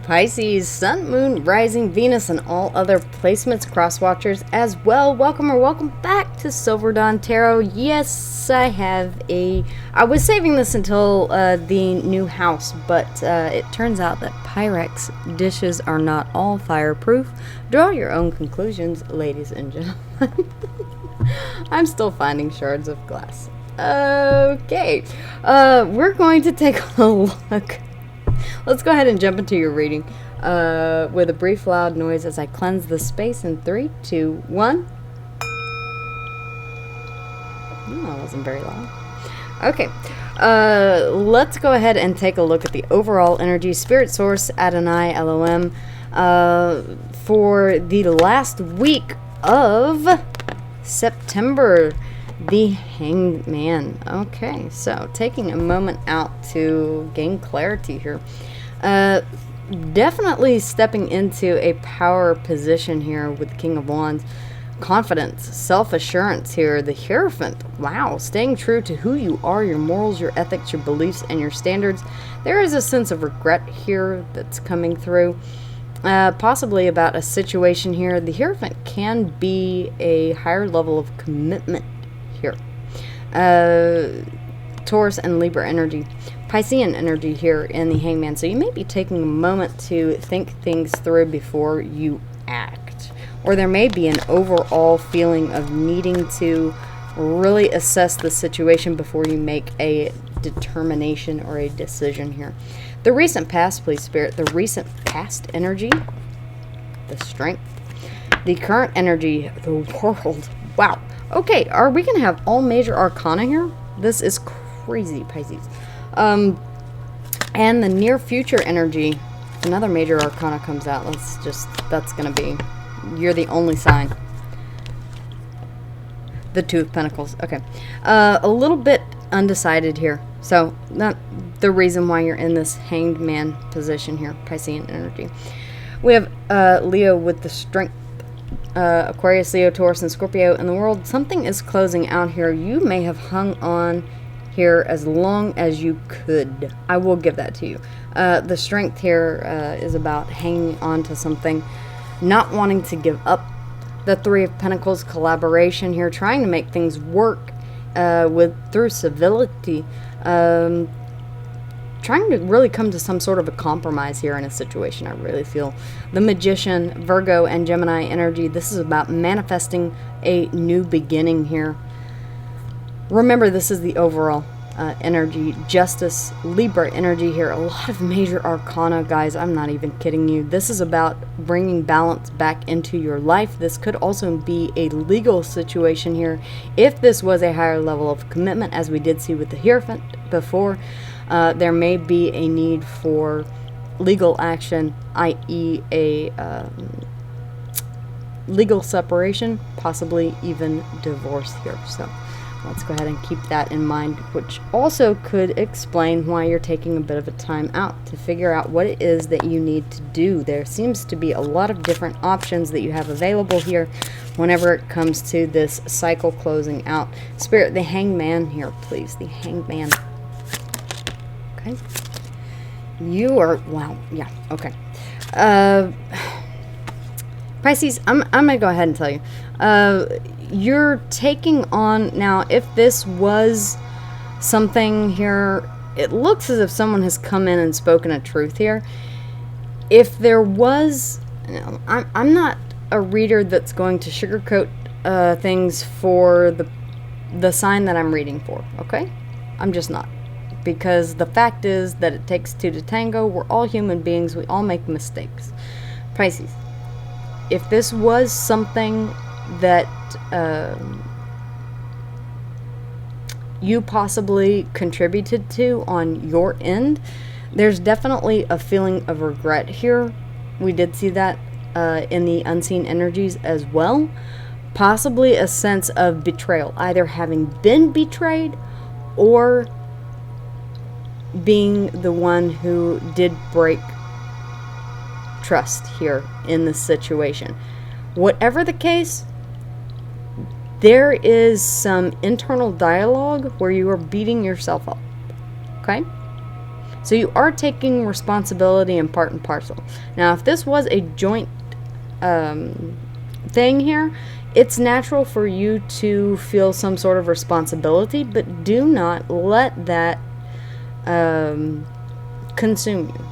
Pisces, Sun, Moon, Rising, Venus, and all other placements, cross-watchers as well. Welcome or welcome back to Silver Dawn Tarot. Yes, I was saving this until the new house, but it turns out that Pyrex dishes are not all fireproof. Draw your own conclusions, ladies and gentlemen. I'm still finding shards of glass. Okay, we're going to take a look. Let's go ahead and jump into your reading with a brief loud noise as I cleanse the space in 3, 2, 1. Oh, that wasn't very loud. Okay, let's go ahead and take a look at the overall energy. Spirit Source, Adonai, Elohim, for the last week of September. The Hanged Man. Okay, so taking a moment out to gain clarity here. Definitely stepping into a power position here with the King of Wands. Confidence, self-assurance here. The Hierophant. Wow, staying true to who you are, your morals, your ethics, your beliefs, and your standards. There is a sense of regret here that's coming through. Possibly about a situation here. The Hierophant can be a higher level of commitment here. Taurus and Libra energy, Piscean energy here in the Hangman. So you may be taking a moment to think things through before you act, or there may be an overall feeling of needing to really assess the situation before you make a determination or a decision here. The recent past, please, Spirit. The recent past energy, the Strength. The current energy, the World. Wow. Okay, are we going to have all major arcana here? This is crazy, Pisces. And the near future energy, another major arcana comes out. That's going to be, you're the only sign. The Two of Pentacles. Okay. A little bit undecided here. So, not the reason why you're in this Hanged Man position here, Piscean energy. We have Leo with the Strength. Aquarius, Leo, Taurus, and Scorpio in the world. Something is closing out here. You may have hung on here as long as you could. I will give that to you. The Strength here is about hanging on to something, not wanting to give up. The Three of Pentacles, collaboration here, trying to make things work through civility. Trying to really come to some sort of a compromise here in a situation, I really feel. The Magician, Virgo, and Gemini energy. This is about manifesting a new beginning here. Remember, this is the overall energy. Justice, Libra energy here. A lot of major arcana, guys. I'm not even kidding you. This is about bringing balance back into your life. This could also be a legal situation here. If this was a higher level of commitment, as we did see with the Hierophant before, there may be a need for legal action, i.e. a legal separation, possibly even divorce here. So let's go ahead and keep that in mind, which also could explain why you're taking a bit of a time out to figure out what it is that you need to do. There seems to be a lot of different options that you have available here whenever it comes to this cycle closing out. Spirit, the Hangman here, please. The Hangman. Okay. You are, wow, yeah, okay. Pisces, I'm going to go ahead and tell you. You're taking on, now, if this was something here, it looks as if someone has come in and spoken a truth here. If there was, I'm not a reader that's going to sugarcoat things for the sign that I'm reading for, okay? I'm just not. Because the fact is that it takes two to tango. We're all human beings. We all make mistakes. Pisces, if this was something that you possibly contributed to on your end, there's definitely a feeling of regret here. We did see that in the unseen energies as well. Possibly a sense of betrayal, either having been betrayed or being the one who did break trust here in this situation. Whatever the case, there is some internal dialogue where you are beating yourself up. Okay? So you are taking responsibility and part and parcel. Now, if this was a joint thing here, it's natural for you to feel some sort of responsibility, but do not let that consume you.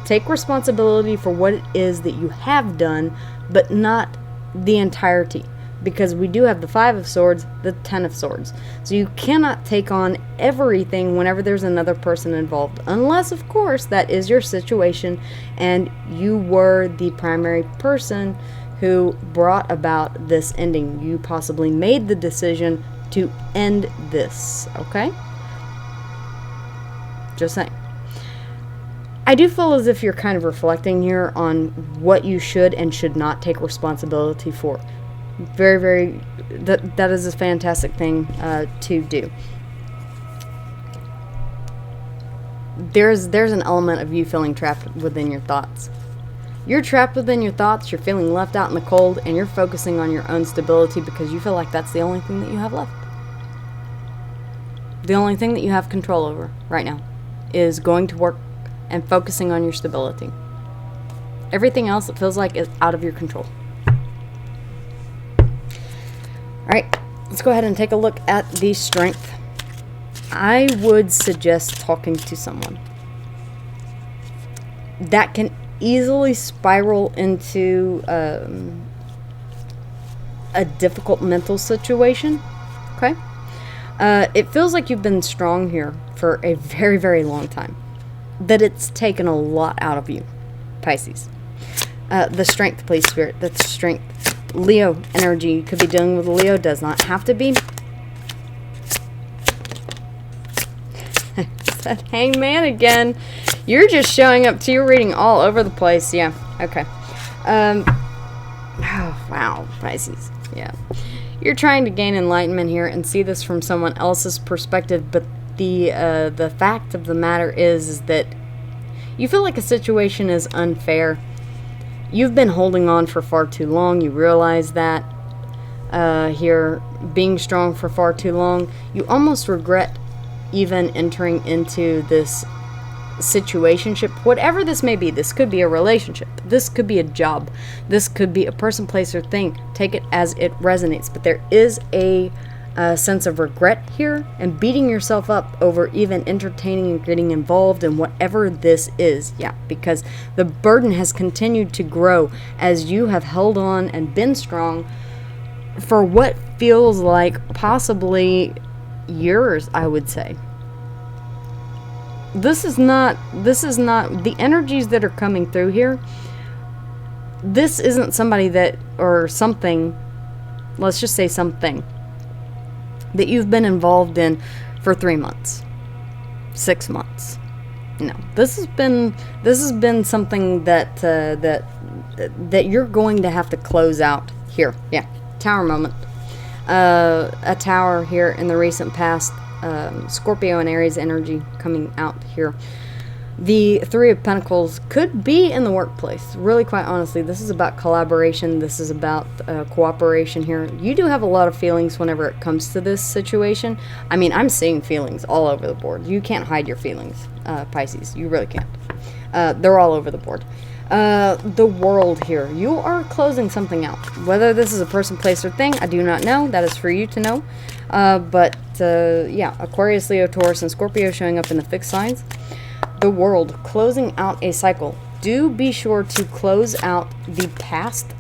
Take responsibility for what it is that you have done, but not the entirety, because we do have the 5 of Swords, the 10 of Swords. So you cannot take on everything whenever there's another person involved, unless, of course, that is your situation and you were the primary person who brought about this ending. You possibly made the decision to end this, okay? Just saying. I do feel as if you're kind of reflecting here on what you should and should not take responsibility for. Very, very, that is a fantastic thing to do. There's an element of you feeling trapped within your thoughts. You're trapped within your thoughts, you're feeling left out in the cold, and you're focusing on your own stability because you feel like that's the only thing that you have left. The only thing that you have control over right now is going to work and focusing on your stability. Everything else, it feels like, is out of your control. Alright, let's go ahead and take a look at the strength. I would suggest talking to someone. That can easily spiral into a difficult mental situation. Okay? It feels like you've been strong here for a very, very long time. That it's taken a lot out of you, Pisces. The strength, please, Spirit. That's strength. Leo energy. You could be dealing with a Leo. Does not have to be. It's that Hangman again. You're just showing up to your reading all over the place. Yeah. Okay. Oh, wow, Pisces. Yeah. You're trying to gain enlightenment here and see this from someone else's perspective, but the fact of the matter is that you feel like a situation is unfair. You've been holding on for far too long. You realize that here, being strong for far too long. You almost regret even entering into this situationship, whatever this may be. This could be a relationship. This could be a job. This could be a person, place, or thing. Take it as it resonates. But there is a sense of regret here and beating yourself up over even entertaining and getting involved in whatever this is. Yeah, because the burden has continued to grow as you have held on and been strong for what feels like possibly years, I would say. This is not the energies that are coming through here. This isn't somebody that, or something, let's just say something, that you've been involved in for 3 months, 6 months. No, this has been something that that you're going to have to close out here. Yeah, Tower moment. A tower here in the recent past. Scorpio and Aries energy coming out here. The 3 of Pentacles could be in the workplace. Really, quite honestly, this is about collaboration. This is about cooperation here. You do have a lot of feelings whenever it comes to this situation. I mean, I'm seeing feelings all over the board. You can't hide your feelings, Pisces. You really can't. They're all over the board. The World here. You are closing something out. Whether this is a person, place, or thing, I do not know. That is for you to know. But yeah, Aquarius, Leo, Taurus, and Scorpio showing up in the fixed signs. The World, closing out a cycle. Do be sure to close out the past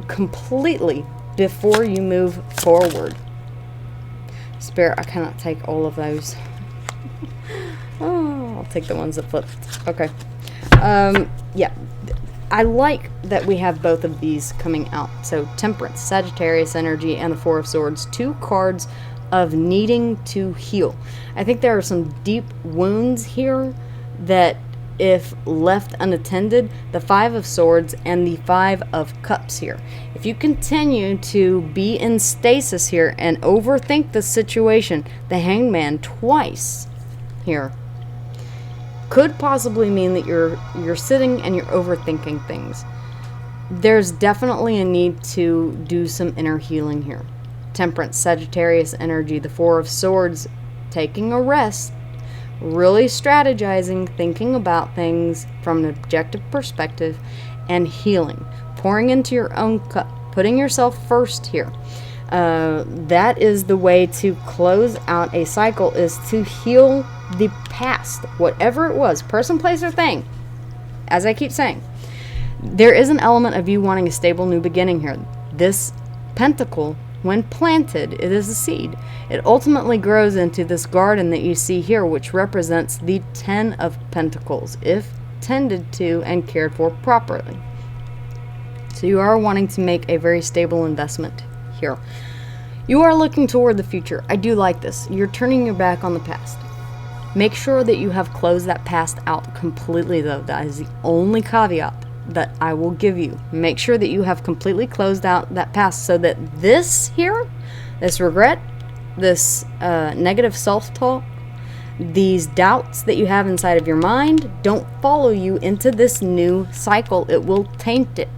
completely before you move forward. Spirit, I cannot take all of those. Oh, I'll take the ones that flipped. Okay. Yeah. I like that we have both of these coming out. So Temperance, Sagittarius energy, and the 4 of Swords. 2 cards of needing to heal. I think there are some deep wounds here that, if left unattended, the 5 of Swords and the 5 of Cups here. If you continue to be in stasis here and overthink the situation, the Hangman twice here could possibly mean that you're sitting and you're overthinking things. There's definitely a need to do some inner healing here. Temperance, Sagittarius energy, the 4 of Swords, taking a rest, really strategizing, thinking about things from an objective perspective, and healing. Pouring into your own cup, putting yourself first here. That is the way to close out a cycle, is to heal the past, whatever it was, person, place, or thing. As I keep saying, there is an element of you wanting a stable new beginning here. This pentacle, when planted, it is a seed. It ultimately grows into this garden that you see here, which represents the 10 of Pentacles, if tended to and cared for properly. So you are wanting to make a very stable investment here. You are looking toward the future. I do like this. You're turning your back on the past. Make sure that you have closed that past out completely, though. That is the only caveat that I will give you. Make sure that you have completely closed out that past, so that this here, this regret, this negative self-talk, these doubts that you have inside of your mind don't follow you into this new cycle. It will taint it.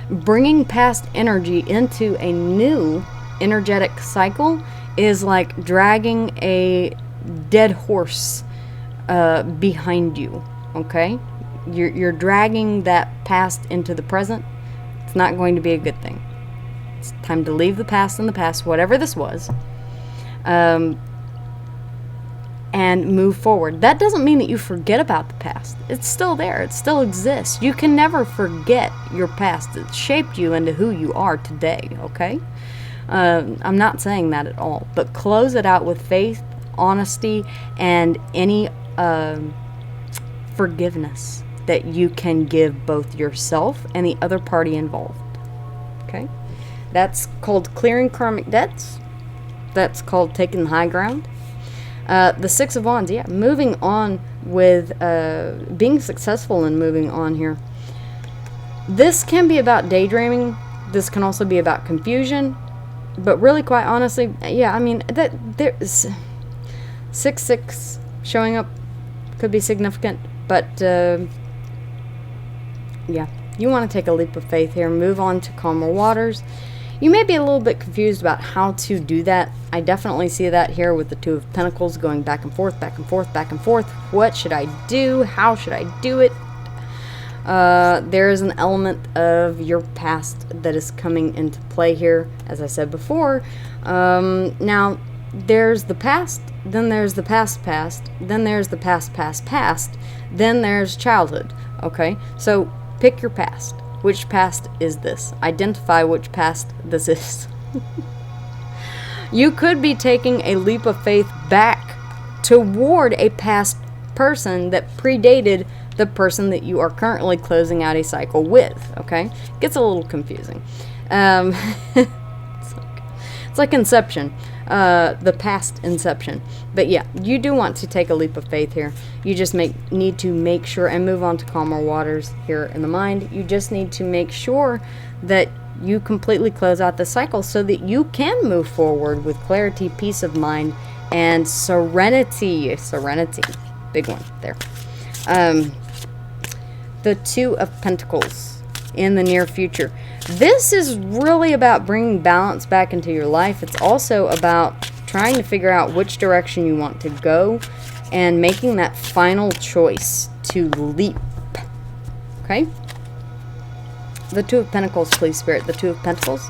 Bringing past energy into a new energetic cycle is like dragging a dead horse behind you, okay? You're dragging that past into the present. It's not going to be a good thing. It's time to leave the past in the past, whatever this was, and move forward. That doesn't mean that you forget about the past. It's still there. It still exists. You can never forget your past. It shaped you into who you are today, okay? I'm not saying that at all, but close it out with faith, honesty, and any forgiveness that you can give both yourself and the other party involved. Okay? That's called clearing karmic debts. That's called taking the high ground. The Six of Wands, yeah, moving on with being successful in moving on here. This can be about daydreaming. This can also be about confusion. But really, quite honestly, yeah, I mean, there's 6-6 showing up could be significant, but yeah, you want to take a leap of faith here, move on to calmer waters. You may be a little bit confused about how to do that. I definitely see that here with the Two of Pentacles going back and forth, back and forth, back and forth. What should I do? How should I do it? There is an element of your past that is coming into play here, as I said before. Now, there's the past, then there's the past, then there's the past, then there's childhood, okay? So, pick your past. Which past is this? Identify which past this is. You could be taking a leap of faith back toward a past person that predated the person that you are currently closing out a cycle with, okay? Gets a little confusing. It's like Inception, the past Inception. But yeah, you do want to take a leap of faith here. You just need to make sure and move on to calmer waters here in the mind. You just need to make sure that you completely close out the cycle so that you can move forward with clarity, peace of mind, and serenity. Serenity. Big one there. The Two of Pentacles in the near future. This is really about bringing balance back into your life. It's also about trying to figure out which direction you want to go and making that final choice to leap. Okay? The Two of Pentacles, please, Spirit. The Two of Pentacles.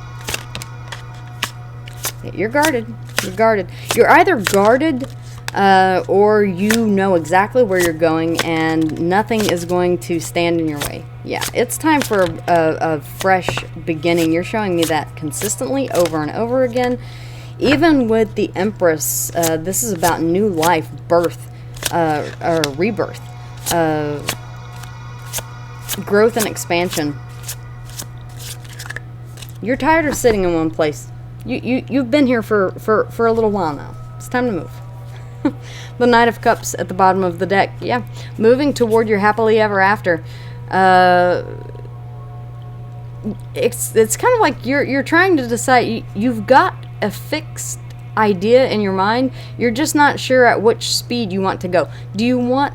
You're guarded. You're guarded. You're either guarded or you know exactly where you're going and nothing is going to stand in your way. Yeah, it's time for a fresh beginning. You're showing me that consistently over and over again. Even with the Empress, this is about new life, birth, or rebirth, growth and expansion. You're tired of sitting in one place. You've been here for a little while now. It's time to move. The Knight of Cups at the bottom of the deck. Yeah, moving toward your happily ever after. It's kind of like you're trying to decide. You've got a fixed idea in your mind. You're just not sure at which speed you want to go. Do you want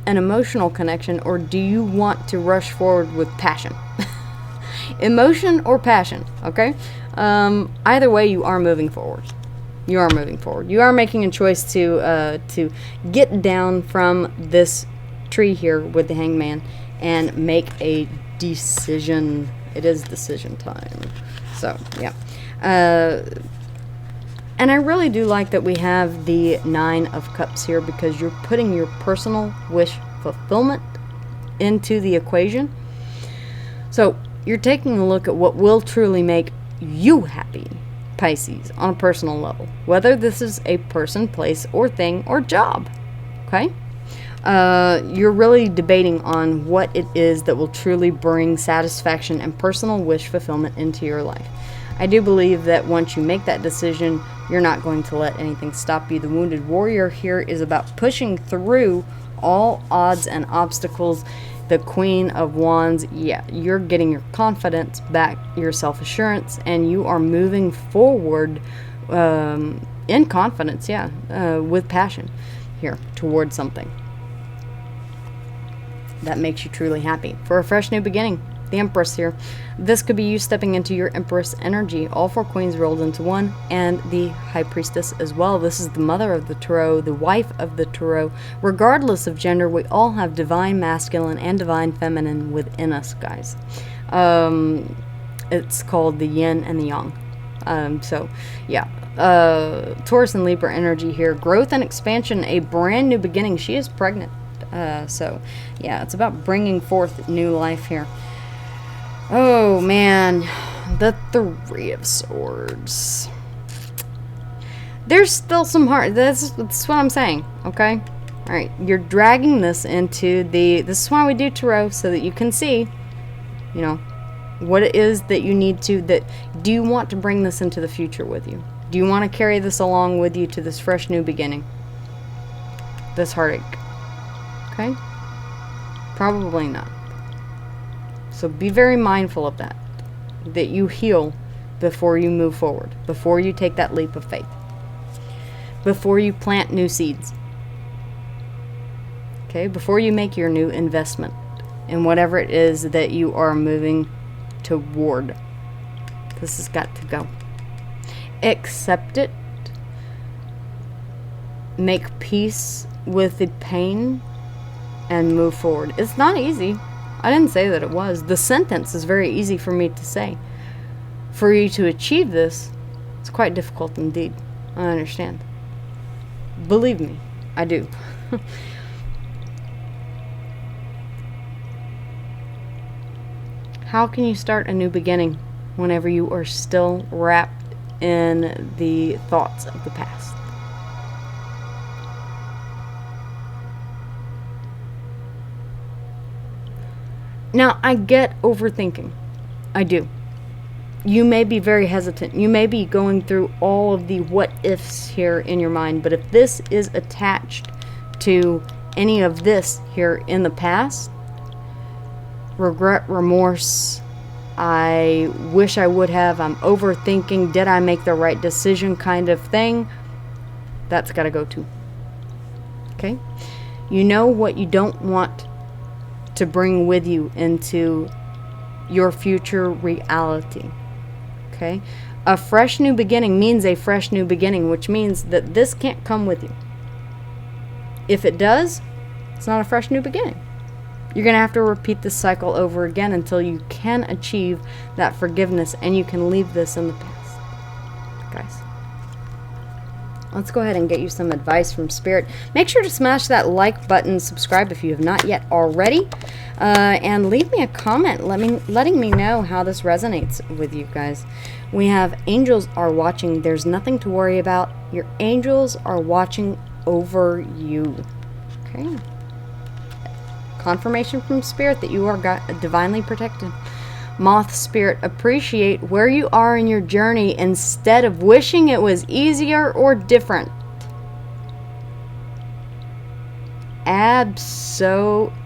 an emotional connection or do you want to rush forward with passion? Emotion or passion, okay? Either way, you are moving forward. You are moving forward. You are making a choice to get down from this tree here with the Hangman and make a decision. It is decision time. So, yeah. And I really do like that we have the 9 of Cups here, because you're putting your personal wish fulfillment into the equation. So, you're taking a look at what will truly make you happy, Pisces, on a personal level. Whether this is a person, place, or thing, or job. Okay? You're really debating on what it is that will truly bring satisfaction and personal wish fulfillment into your life. I do believe that once you make that decision, you're not going to let anything stop you. The Wounded Warrior here is about pushing through all odds and obstacles. The Queen of Wands, yeah, you're getting your confidence back, your self-assurance, and you are moving forward in confidence, with passion here towards something that makes you truly happy. For a fresh new beginning, the Empress here. This could be you stepping into your Empress energy. All 4 queens rolled into one, and the High Priestess as well. This is the mother of the Tarot, the wife of the Tarot. Regardless of gender, we all have divine masculine and divine feminine within us, guys. It's called the yin and the yang. So, yeah. Taurus and Libra energy here. Growth and expansion, a brand new beginning. She is pregnant. So, yeah, it's about bringing forth new life here. Oh, man. The 3 of Swords. There's still some hard... That's what I'm saying, okay? Alright, you're dragging this into the... This is why we do Tarot, so that you can see, you know, what it is that you need to... Do you want to bring this into the future with you? Do you want to carry this along with you to this fresh new beginning? This heartache. Okay? Probably not. So be very mindful of that. That you heal before you move forward. Before you take that leap of faith. Before you plant new seeds. Okay? Before you make your new investment in whatever it is that you are moving toward. This has got to go. Accept it. Make peace with the pain. And move forward. It's not easy. I didn't say that it was. The sentence is very easy for me to say. For you to achieve this, it's quite difficult indeed. I understand. Believe me, I do. How can you start a new beginning whenever you are still wrapped in the thoughts of the past? Now, I get overthinking. I do. You may be very hesitant. You may be going through all of the what-ifs here in your mind. But if this is attached to any of this here in the past, regret, remorse, I wish I would have, I'm overthinking, did I make the right decision kind of thing, that's got to go too. Okay? You know what you don't want to bring with you into your future reality. Okay? A fresh new beginning means a fresh new beginning, which means that this can't come with you. If it does, it's not a fresh new beginning. You're going to have to repeat this cycle over again until you can achieve that forgiveness and you can leave this in the past. Guys, let's go ahead and get you some advice from Spirit. Make sure to smash that like button, subscribe if you have not yet already, and leave me a comment letting me know how this resonates with you guys. We have angels are watching. There's nothing to worry about. Your angels are watching over you. Okay. Confirmation from Spirit that you are divinely protected. Moth Spirit, appreciate where you are in your journey instead of wishing it was easier or different. Absolutely.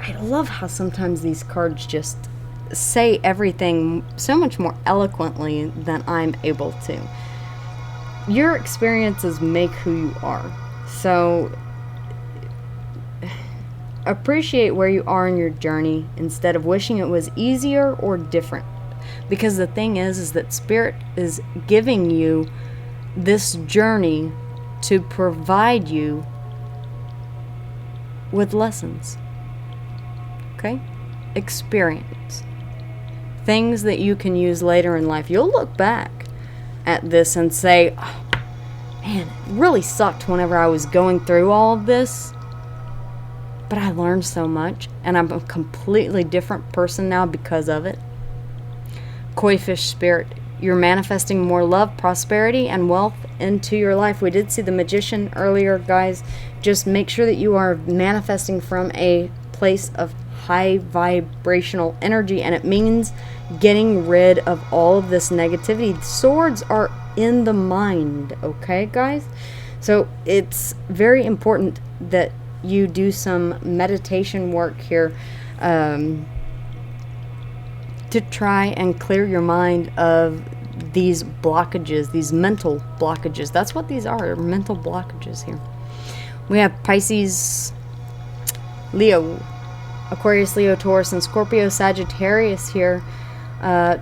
I love how sometimes these cards just say everything so much more eloquently than I'm able to. Your experiences make who you are. So appreciate where you are in your journey instead of wishing it was easier or different. Because the thing is that Spirit is giving you this journey to provide you with lessons. Okay? Experience. Things that you can use later in life. You'll look back at this and say, oh, man, it really sucked whenever I was going through all of this. But I learned so much, and I'm a completely different person now because of it. Koi fish spirit, you're manifesting more love, prosperity, and wealth into your life. We did see the magician earlier, guys. Just make sure that you are manifesting from a place of high vibrational energy, and it means getting rid of all of this negativity. Swords are in the mind, okay, guys? So it's very important that you do some meditation work here to try and clear your mind of these blockages, these mental blockages. That's what these are, mental blockages here. We have Pisces, Leo, Aquarius, Leo, Taurus, and Scorpio, Sagittarius here.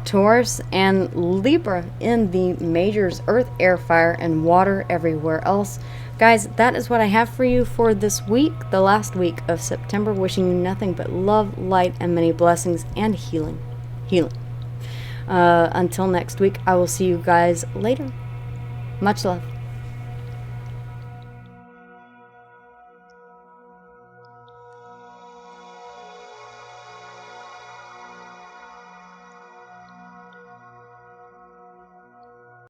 Taurus and Libra in the majors, earth, air, fire, and water everywhere else. Guys, that is what I have for you for this week, the last week of September. Wishing you nothing but love, light, and many blessings and healing. Until next week, I will see you guys later. Much love.